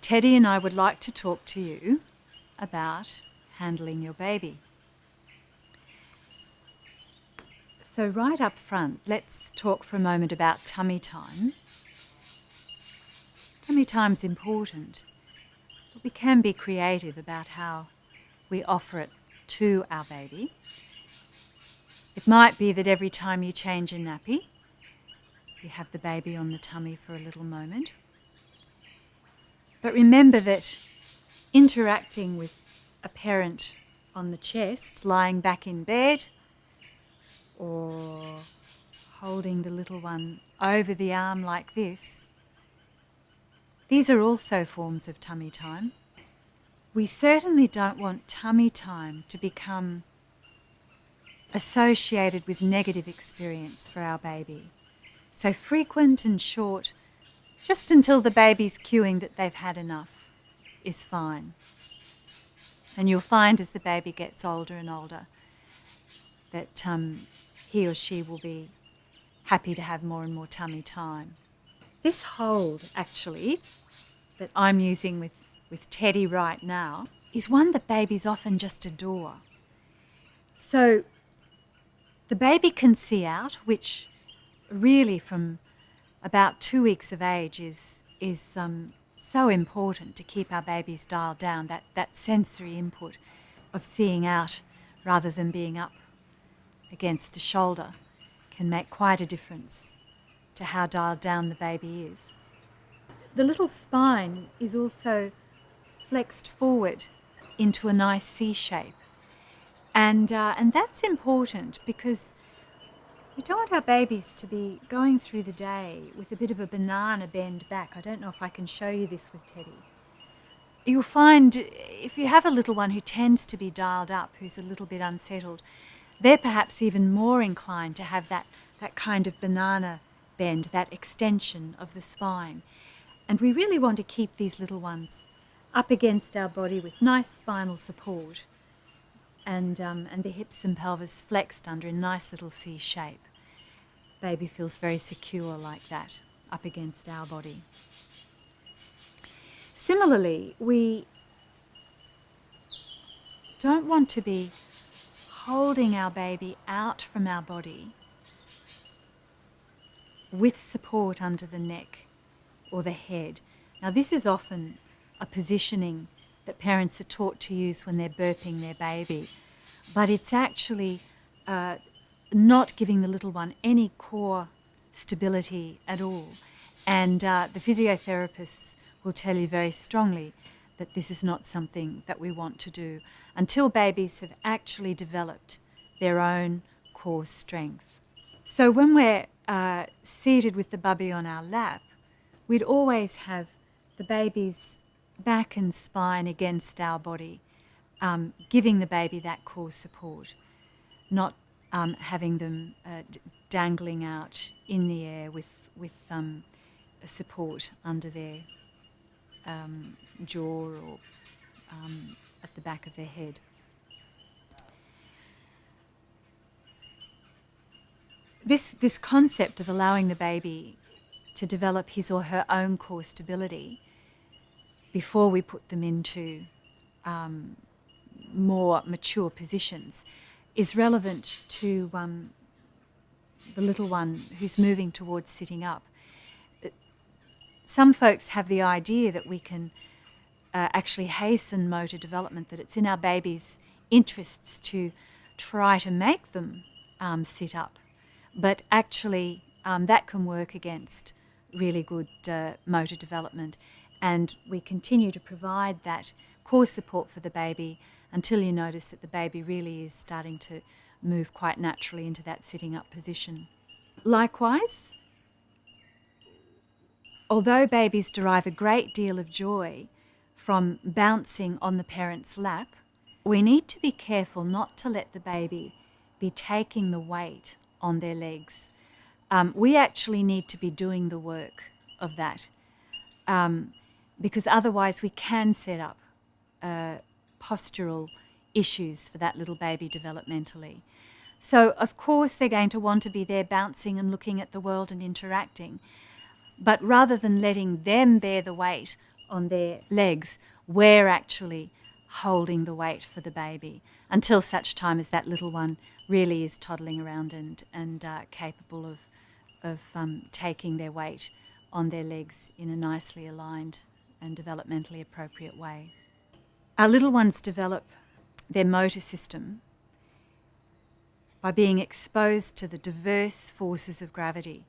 Teddy and I would like to talk to you about handling your baby. So right up front, let's talk for a moment about tummy time. Tummy time's important, but we can be creative about how we offer it to our baby. It might be that every time you change a nappy, you have the baby on the tummy for a little moment. But remember that interacting with a parent on the chest, lying back in bed, or holding the little one over the arm like this, these are also forms of tummy time. We certainly don't want tummy time to become associated with negative experience for our baby. So frequent and short, just until the baby's cueing that they've had enough, is fine. And you'll find as the baby gets older and older that he or she will be happy to have more and more tummy time. This hold, actually, that I'm using with Teddy right now is one that babies often just adore. So the baby can see out, which really from about 2 weeks of age is so important to keep our babies dialed down, that sensory input of seeing out rather than being up against the shoulder can make quite a difference to how dialed down the baby is. The little spine is also flexed forward into a nice C shape. And that's important because we don't want our babies to be going through the day with a bit of a banana bend back. I don't know if I can show you this with Teddy. You'll find if you have a little one who tends to be dialed up, who's a little bit unsettled, they're perhaps even more inclined to have that kind of banana bend, that extension of the spine. And we really want to keep these little ones up against our body with nice spinal support and the hips and pelvis flexed under a nice little C shape. Baby feels very secure like that, up against our body. Similarly, we don't want to be holding our baby out from our body with support under the neck or the head. Now, this is often a positioning that parents are taught to use when they're burping their baby, but it's actually not giving the little one any core stability at all. And the physiotherapists will tell you very strongly that this is not something that we want to do until babies have actually developed their own core strength. So when we're seated with the bubby on our lap, we'd always have the baby's back and spine against our body, giving the baby that core support, not having them dangling out in the air with support under their jaw or at the back of their head. This concept of allowing the baby to develop his or her own core stability before we put them into more mature positions is relevant to the little one who's moving towards sitting up. Some folks have the idea that we can actually hasten motor development, that it's in our baby's interests to try to make them sit up. But actually that can work against really good motor development, and we continue to provide that core support for the baby until you notice that the baby really is starting to move quite naturally into that sitting up position. Likewise, although babies derive a great deal of joy from bouncing on the parent's lap, we need to be careful not to let the baby be taking the weight on their legs. We actually need to be doing the work of that because otherwise we can set up postural issues for that little baby developmentally. So of course they're going to want to be there bouncing and looking at the world and interacting, but rather than letting them bear the weight on their legs, we're actually holding the weight for the baby until such time as that little one really is toddling around and capable of taking their weight on their legs in a nicely aligned and developmentally appropriate way. Our little ones develop their motor system by being exposed to the diverse forces of gravity.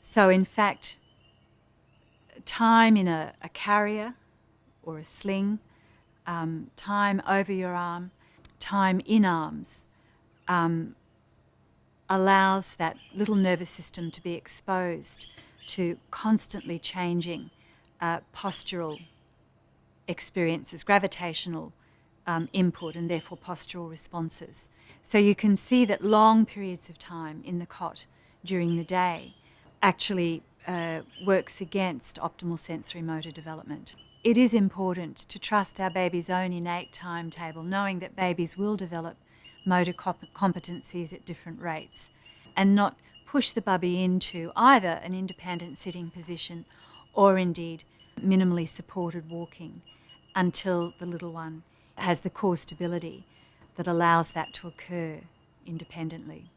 So in fact, time in a carrier or a sling, time over your arm, time in arms, allows that little nervous system to be exposed to constantly changing postural experiences, gravitational input, and therefore postural responses. So you can see that long periods of time in the cot during the day actually works against optimal sensory motor development. It is important to trust our baby's own innate timetable, knowing that babies will develop motor competencies at different rates, and not push the bubby into either an independent sitting position or indeed minimally supported walking until the little one has the core stability that allows that to occur independently.